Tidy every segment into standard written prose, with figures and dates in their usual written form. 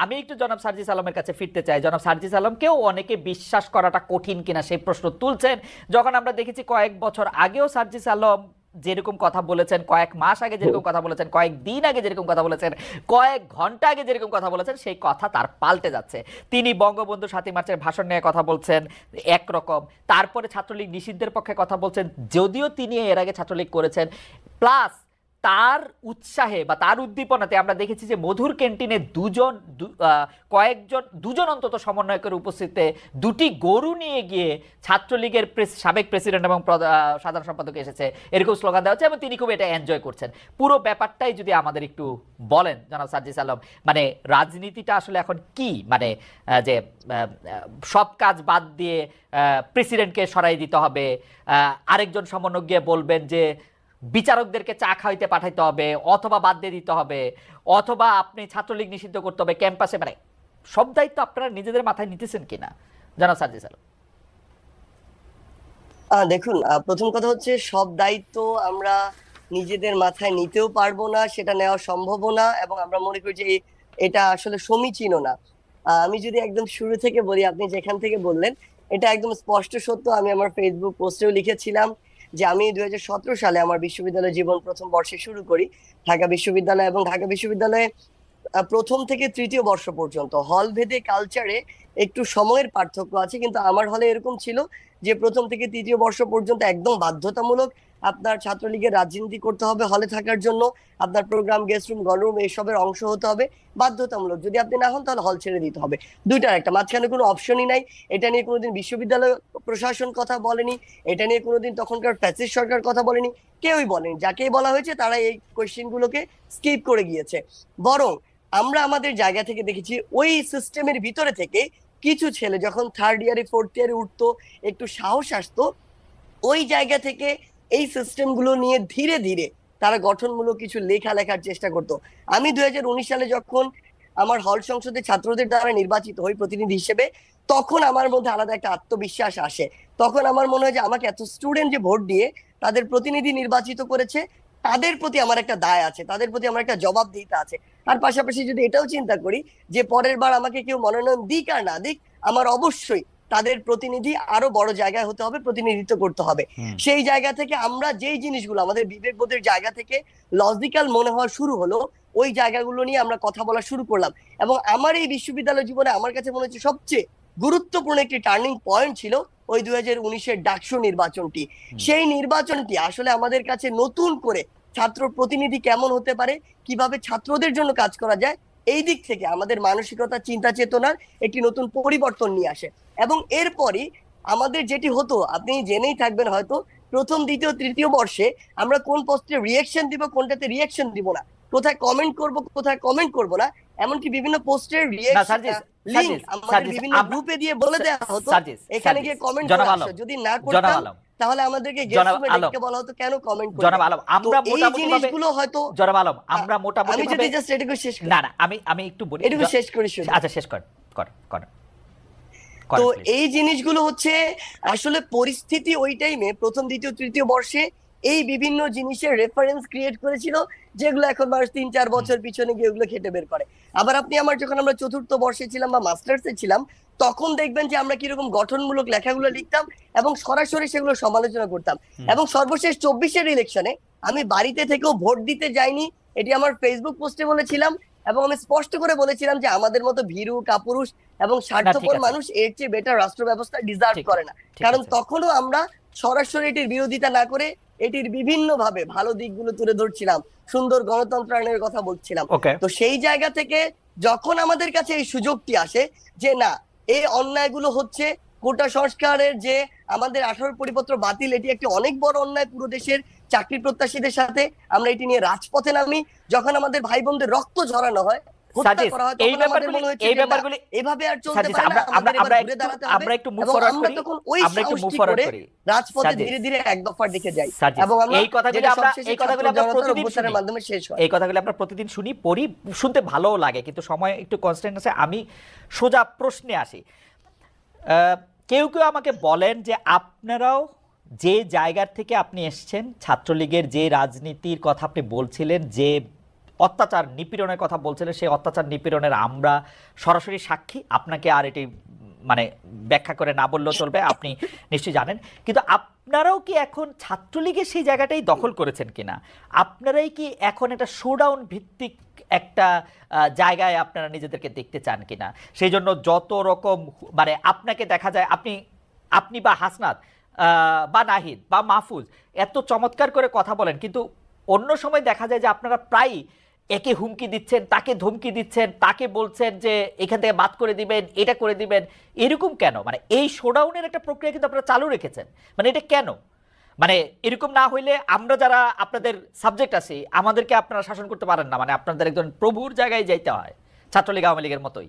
আমি একটু জনাব সার্জিস আলমের কাছে ফিরতে চাই। জনাব সার্জিস আলমকেও অনেকে বিশ্বাস করাটা কঠিন কিনা সেই প্রশ্ন তুলছেন, যখন আমরা দেখেছি কয়েক বছর আগেও সার্জিস আলম যেরকম কথা বলেছেন, কয়েক মাস আগে যেরকম কথা বলেছেন, কয়েক দিন আগে যেরকম কথা বলেছেন, কয়েক ঘন্টা আগে যেরকম কথা বলেছেন, সেই কথা তার পাল্টে যাচ্ছে। তিনি বঙ্গবন্ধু 7ই মার্চের ভাষণ নিয়ে কথা বলছেন একরকম, তারপরে ছাত্রলীগ নিষিদ্ধের পক্ষে কথা বলছেন, যদিও তিনি এর আগে ছাত্রলীগ করেছেন। প্লাস তার উৎসাহে বা তার উদ্দীপনাতে আমরা দেখেছি যে মধুর ক্যান্টিনে দুজন অন্তত সমন্বয়কের উপস্থিতিতে দুটি গরু নিয়ে গিয়ে ছাত্রলীগের সাবেক প্রেসিডেন্ট এবং সাধারণ সম্পাদক এসেছে, এরকম স্লোগান দেওয়া হচ্ছে এবং তিনি খুব এটা এনজয় করছেন। পুরো ব্যাপারটাই যদি আমাদের একটু বলেন জনাব সার্জিস আলম, মানে রাজনীতিটা আসলে এখন কি, মানে যে সব কাজ বাদ দিয়ে প্রেসিডেন্টকে সরাই দিতে হবে, আরেকজন সমন্বয়ক গিয়ে বলবেন যে বিচারকদেরকে চা খাইতে পাঠাইতে হবে, অথবা বাদ দিয়ে দিতে হবে, অথবা আপনি ছাত্রলীগ নিষিদ্ধ করতে হবে ক্যাম্পাসে, মানে সব দায়িত্ব আপনারা নিজেদের মাথায় নিতেছেন কিনা জনাব সার্জিস আলম? দেখুন, প্রথম কথা হচ্ছে সব দায়িত্ব আমরা নিজেদের মাথায় নিতেও পারবো না, সেটা নেওয়া সম্ভব না, এবং আমরা মনে করি যে এটা আসলে সমীচীনও না। আমি যদি একদম শুরু থেকে বলি, আপনি যেখান থেকে বললেন এটা একদম স্পষ্ট সত্য। আমি আমার ফেসবুক পোস্টেও লিখেছিলাম যে আমি 2017 সালে আমার বিশ্ববিদ্যালয় জীবন প্রথম বর্ষে শুরু করি ঢাকা বিশ্ববিদ্যালয়, এবং ঢাকা বিশ্ববিদ্যালয়ে প্রথম থেকে তৃতীয় বর্ষ পর্যন্ত হল ভেদে কালচারে একটু সময়ের পার্থক্য আছে, কিন্তু আমার হলে এরকম ছিল যে প্রথম থেকে তৃতীয় বর্ষ পর্যন্ত একদম বাধ্যতামূলক আপনার ছাত্রলীগের রাজনীতি করতে হবে হলে থাকার জন্য। আপনার প্রোগ্রাম, গেস্ট রুম, গণরুম এইসবের অংশ হতে হবে, বাধ্যতামূলক। যদি আপনি না হন তাহলে হল ছেড়ে দিতে হবে। দুইটার একটা, মাঝখানে কোনো অপশনই নাই। এটা নিয়ে কোনোদিন বিশ্ববিদ্যালয় প্রশাসন কথা বলেনি, এটা নিয়ে কোনোদিন তখনকার ফ্যাসিস্ট সরকার কথা বলেনি, কেউই বলেনি। যাকেই বলা হয়েছে তারা এই কোয়েশ্চেন গুলোকে স্কিপ করে গিয়েছে। বরং আমরা আমাদের জায়গা থেকে দেখেছি ওই সিস্টেমের ভিতরে থেকে কিছু ছেলে যখন থার্ড ইয়ারে ফোর্থ ইয়ারে উঠতো, একটু সাহস আসতো, ওই জায়গা থেকে এই সিস্টেম গুলো নিয়ে ধীরে ধীরে তারা গঠনমূলক কিছু লেখার চেষ্টা করতো। আমি 2019 সালে যখন আমার হল সংসদে ছাত্রদের দ্বারা নির্বাচিত হই প্রতিনিধি হিসেবে, তখন আমার মধ্যে আলাদা একটা আত্মবিশ্বাস আসে। তখন আমার মনে হয় যে আমাকে এত স্টুডেন্ট যে ভোট দিয়ে তাদের প্রতিনিধি নির্বাচিত করেছে, তাদের প্রতি আমার একটা দায় আছে, তাদের প্রতি আমার একটা জবাবদিহিতা আছে। আর পাশাপাশি যদি এটাও চিন্তা করি যে পরের বার আমাকে কেউ মনোনয়ন দিক আর না দিক, আমার অবশ্যই তাদের প্রতিনিধি আরো বড় জায়গায় হতে হবে, প্রতিনিধিত্ব করতে হবে। সেই জায়গা থেকে আমরা যেই জিনিসগুলো আমাদের বিবেকবোধের জায়গা থেকে লজিক্যাল মনে হওয়া শুরু হলো, ওই জায়গাগুলো নিয়ে আমরা কথা বলা শুরু করলাম। এবং আমার এই বিশ্ববিদ্যালয় জীবনে আমার কাছে মনে হচ্ছে সবচেয়ে গুরুত্বপূর্ণ একটি টার্নিং পয়েন্ট ছিল ওই 2019-এর ডাকসু নির্বাচনটি। সেই নির্বাচনটি আসলে আমাদের কাছে নতুন করে ছাত্র প্রতিনিধি কেমন হতে পারে, কিভাবে ছাত্রদের জন্য কাজ করা যায়, এই দিক থেকে আমাদের মানসিকতা, চিন্তা চেতনার একটি নতুন পরিবর্তন নিয়ে আসে। এবং এরপরই আমাদের যেটি হতো, আপনি জেনেই থাকবেন হয়তো, প্রথম, দ্বিতীয়, তৃতীয় বর্ষে আমরা কোন পোস্টে রিয়েকশন দিব, কোনটাতে রিয়েকশন দিব না, কোথায় কমেন্ট করব, কোথায় কমেন্ট করব না, এমনকি বিভিন্ন পোস্টের রিয়েকশন লিংক আমাদের বিভিন্ন গ্রুপে দিয়ে বলে দেওয়া হতো এখানে গিয়ে কমেন্ট করো। যদি না করতাম তাহলে আমাদেরকে গেস্ট রুমে ডেকে বলা হতো কেন কমেন্ট করো। জনাব আলম, আমরা মোটামুটি জিনিসগুলো হয়তো, জনাব আলম, আমরা মোটামুটি আমি যদি জাস্ট এটুকু শেষ করি, না আমি একটু বলি, এটুকু শেষ করি। আচ্ছা, শেষ কর। তো এই জিনিসগুলো হচ্ছে আসলে পরিস্থিতি ওই টাইমে প্রথম, দ্বিতীয়, তৃতীয় বর্ষে এই বিভিন্ন জিনিসের রেফারেন্স ক্রিয়েট করেছিল, যেগুলো এখন মানুষ 3-4 বছর পিছনে গিয়ে ওগুলো খেটে বের করে। আবার আপনি যখন আমরা চতুর্থ বর্ষে ছিলাম বা মাস্টার্সে ছিলাম, তখন দেখবেন যে আমরা কিরকম গঠনমূলক লেখাগুলো লিখতাম এবং সরাসরি সেগুলো সমালোচনা করতাম। এবং সর্বশেষ 24-এর ইলেকশনে আমি বাড়িতে থেকেও ভোট দিতে যাইনি, এটি আমার ফেসবুক পোস্টে বলেছিলাম। এবং আমি স্পষ্ট করে বলেছিলাম যে আমাদের মতো ভীরু, কাপুরুষ এবং স্বার্থপর মানুষ এর চেয়ে বেটার রাষ্ট্র ব্যবস্থা ডিজার্ভ করে না। কারণ তখনও আমরা সরাসরি এটির বিরোধিতা না করে এটির বিভিন্ন ভাবে ভালো দিকগুলো তুলে ধরছিলাম, সুন্দর গণতন্ত্রায়নের কথা বলছিলাম। তো সেই জায়গা থেকে যখন আমাদের কাছে এই সুযোগটি আসে যে না, এই অন্যায়গুলো হচ্ছে, কোটা সংস্কারের যে আমাদের 18 পরিপত্র বাতিল, এটি একটি অনেক বড় অন্যায় পুরো দেশের চাকরি প্রত্যাশীদের সাথে, আমরা এটি নিয়ে রাজপথে নামি, যখন আমাদের ভাই বোনদের রক্ত ঝরানো হয়, রাজপথে ধীরে ধীরে এক দফার দিকে যাই। এবং এই কথাগুলো আমরা প্রতিদিন শুনি, পড়ি, শুনতে ভালো লাগে, কিন্তু সময় একটু কনস্ট্যান্ট আছে। আমি সোজা প্রশ্নে আসি। কেউ আমাকে বলেন যে আপনারাও যে জায়গার থেকে আপনি এসছেন, ছাত্রলীগের যে রাজনীতির কথা আপনি বলছিলেন, যে অত্যাচার নিপীড়নের কথা বলছিলেন, সেই অত্যাচার নিপীড়নের আমরা সরাসরি সাক্ষী। আপনাকে আর এটি মানে ব্যাখ্যা করে না বললেও চলবে, আপনি নিশ্চয়ই জানেন। কিন্তু আপনারাও কি এখন ছাত্রলীগের সেই জায়গাটাই দখল করেছেন কিনা? আপনারাই কি এখন একটা শোডাউন ভিত্তিক একটা জায়গায় আপনারা নিজেদেরকে দেখতে চান কিনা? সেই জন্য যত রকম মানে আপনাকে দেখা যায়, আপনি বা হাসনাত বা নাহিদ বা মাহফুজ এত চমৎকার করে কথা বলেন, কিন্তু অন্য সময় দেখা যায় যে আপনারা প্রায় একে হুমকি দিচ্ছেন, তাকে ধমকি দিচ্ছেন, তাকে বলছেন যে এখান থেকে বাদ করে দিবেন, এটা করে দিবেন। এরকম কেন? মানে এই শোডাউনের একটা প্রক্রিয়া কিন্তু আপনারা চালু রেখেছেন, মানে এটা কেন? মানে এরকম না হইলে আমরা যারা আপনাদের সাবজেক্ট আছি আমাদেরকে আপনারা শাসন করতে পারেন না, মানে আপনাদের একজন প্রভুর জায়গায় যাইতে হয়, ছাত্রলীগ আওয়ামী লীগের মতোই।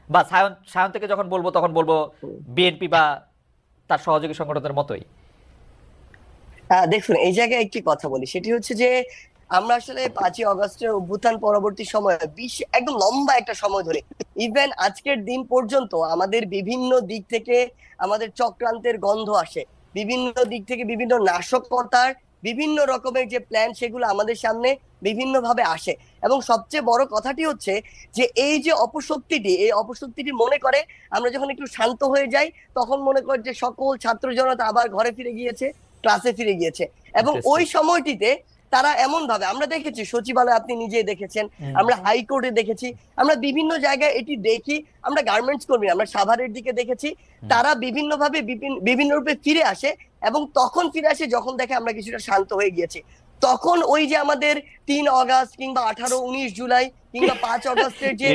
বা সায়ন থেকে যখন বলবো তখন বলবো বিএনপি বা তার সহযোগী সংগঠনের মতোই। দেখুন, এই জায়গায় একটি কথা বলি, সেটি হচ্ছে যে আমরা আসলে 5ই অগস্টের অভ্যুত্থান পরবর্তী সময়ে একদম লম্বা একটা সময় ধরে ইভেন আজকের দিন পর্যন্ত আমাদের বিভিন্ন দিক থেকে আমাদের চক্রান্তের গন্ধ আসে, বিভিন্ন দিক থেকে বিভিন্ন নাশকতার বিভিন্ন রকমের যে প্ল্যান সেগুলো আমাদের সামনে বিভিন্ন ভাবে আসে। এবং সবচেয়ে বড় কথাটি হচ্ছে যে এই যে অপশক্তিটি মনে করে আমরা যখন একটু শান্ত হয়ে যাই তখন মনে করে যে সকল ছাত্র জনতা আবার ঘরে ফিরে গিয়েছে, ক্লাসে ফিরে গিয়েছে। এবং ওই সময়টিতে তারা এমন ভাবে, আমরা দেখেছি সচিবালয়, আপনি নিজেই দেখেছেন, আমরা হাইকোর্টে দেখেছি, আমরা বিভিন্ন জায়গায় এটি দেখি, আমরা গার্মেন্টস কর্মী, আমরা সাভারের দিকে দেখেছি, তারা বিভিন্ন ভাবে বিভিন্ন রূপে ফিরে আসে। এবং তখন ফিরে আসে যখন দেখে আমরা কিছুটা শান্ত হয়ে গিয়েছি। তখন ওই যে আমাদের 3 অগস্ট কিংবা 18, 19 জুলাই কিংবা 5 অগস্টের যে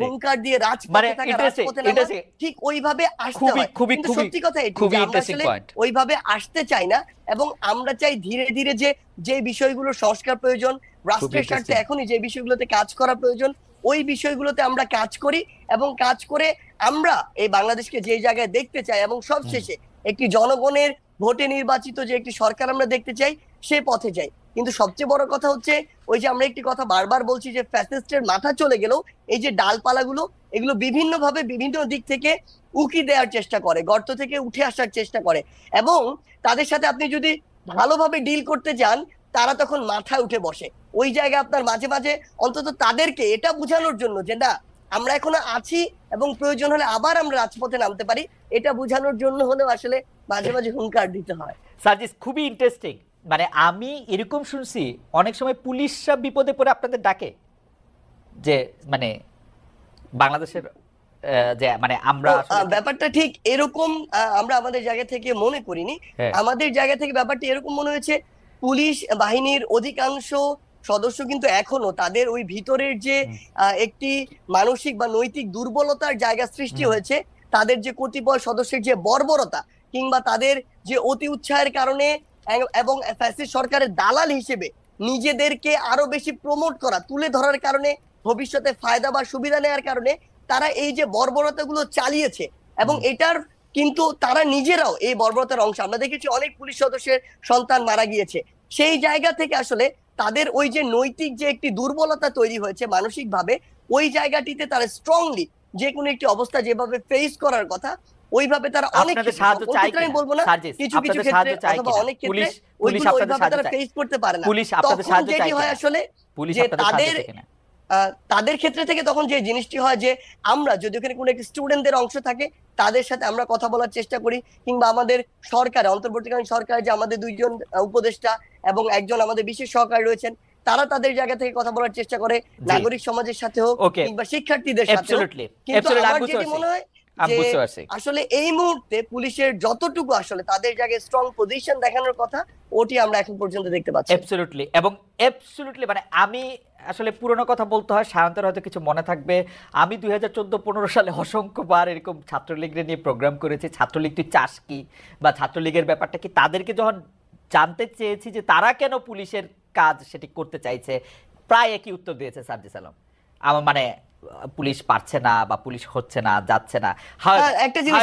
হুঙ্কার দিয়ে রাজপথে নামা, ঠিক ওইভাবে আসতে হয়। কিন্তু সত্যি কথা এটি যে আমরা আসলে ওইভাবে আসতে চাই না, এবং আমরা চাই ধীরে ধীরে যে বিষয়গুলো সংস্কার প্রয়োজন, রাষ্ট্রের স্বার্থে এখনই যে বিষয়গুলোতে কাজ করা প্রয়োজন ওই বিষয়গুলোতে আমরা কাজ করি, এবং কাজ করে আমরা এই বাংলাদেশকে যে জায়গায় দেখতে চাই এবং সবশেষে একটি জনগণের ভোটে নির্বাচিত যে একটি সরকার আমরা দেখতে চাই সে পথে যাই। কিন্তু সবচেয়ে বড় কথা হচ্ছে ওই যে আমরা একটি কথা বারবার বলছি যে ফ্যাসিস্টের মাথা চলে গেলেও এই যে ডালপালাগুলো এগুলো বিভিন্ন ভাবে বিভিন্ন দিক থেকে উকি দেওয়ার চেষ্টা করে, গর্ত থেকে উঠে আসার চেষ্টা করে, এবং তাদের সাথে আপনি যদি ভালোভাবে ডিল করতে চান তারা তখন মাথায় উঠে বসে। ওই জায়গায় আপনার মাঝে মাঝে অন্তত তাদেরকে এটা বোঝানোর জন্য যে না আমরা এখনো আছি এবং প্রয়োজন হলে আবার আমরা রাজপথে নামতে পারি, এটা বোঝানোর জন্য হলেও আসলে মাঝে মাঝে হুঙ্কার দিতে হয়। সার্জিস, খুবই ইন্টারেস্টিং। মানে আমি এরকম শুনছি অনেক সময় পুলিশরা বিপদে পড়ে আপনাদের ডাকে, যে মানে বাংলাদেশের যে মানে আমরা ব্যাপারটা ঠিক এরকম আমরা আমাদের জায়গা থেকে মনে করিনি। আমাদের জায়গা থেকে ব্যাপারটা এরকম মনে হয়েছে পুলিশ বাহিনীর অধিকাংশ সদস্য কিন্তু এখনো তাদের ওই ভিতরের যে একটি মানসিক বা নৈতিক দুর্বলতার জায়গা সৃষ্টি হয়েছে, তাদের যে কতিপয় সদস্যের যে বর্বরতা কিংবা তাদের যে অতি উৎসাহের কারণে এবং ফ্যাসিস্ট সরকারের দালাল হিসেবে নিজেদেরকে আরো বেশি প্রমোট করা, তুলে ধরার কারণে, ভবিষ্যতে ফায়দা বা সুবিধা নেওয়ার কারণে তারা এই যে বর্বরতাগুলো চালিয়েছে, এবং এটার কিন্তু তারা নিজেরাও এই বর্বরতার অংশ। আমরা দেখেছি অনেক পুলিশ সদস্যের সন্তান মারা গিয়েছে। সেই জায়গা থেকে আসলে তাদের ওই যে নৈতিক যে একটি দুর্বলতা তৈরি হয়েছে মানসিক ভাবে, ওই জায়গাটিতে তারা স্ট্রংলি যে কোনো একটি অবস্থা যেভাবে ফেস করার কথা ওইভাবে তারা অনেক আমি বলবো না কিছু কিছু ক্ষেত্রে অথবা অনেক ক্ষেত্রে ওইভাবে তারা ফেস করতে পারে না। তখন যেটি হয় আসলে যে তাদের ক্ষেত্রে থেকে তখন যে জিনিসটি হয় যে আমরা যদি ওখানে কোনো একটি স্টুডেন্টদের অংশ থাকে তাদের সাথে আমরা কথা বলার চেষ্টা করি, কিংবা আমাদের সরকারে অন্তর্বর্তীকালীন সরকারে যে আমাদের 2 জন উপদেষ্টা এবং একজন আমাদের বিশেষ সহকারী রয়েছেন তারা তাদের জায়গা থেকে কথা বলার চেষ্টা করে, নাগরিক সমাজের সাথে হোক কিংবা শিক্ষার্থীদের সাথে হোক। কিন্তু আমার যেটি মনে হয় আসলে এই মুহূর্তে পুলিশের যতটুকু আসলে তাদের জায়গায় স্ট্রং পজিশন দেখানোর কথা ওটি আমরা এখন পর্যন্ত দেখতে পাচ্ছি। অ্যাবসলিউটলি, এবং অ্যাবসলিউটলি মানে আমি আসলে পুরনো কথা বলতে হয়, সায়ন্তের হয়তো কিছু মনে থাকবে, আমি 2014-15 সালে অসংখ্যবার এরকম ছাত্রলীগের নিয়ে প্রোগ্রাম করেছি, ছাত্রলীগ তুই চাস কি বা ছাত্রলীগের ব্যাপারটা কি, তাদেরকে যখন জানতে চেয়েছি যে তারা কেন পুলিশের কাজ সেটি করতে চাইছে, প্রায় একই উত্তর দিয়েছে সার্জিস আলম, আমার মানে পুলিশ পারছে না বা পুলিশ হচ্ছে না, যাচ্ছে না। একটা জিনিস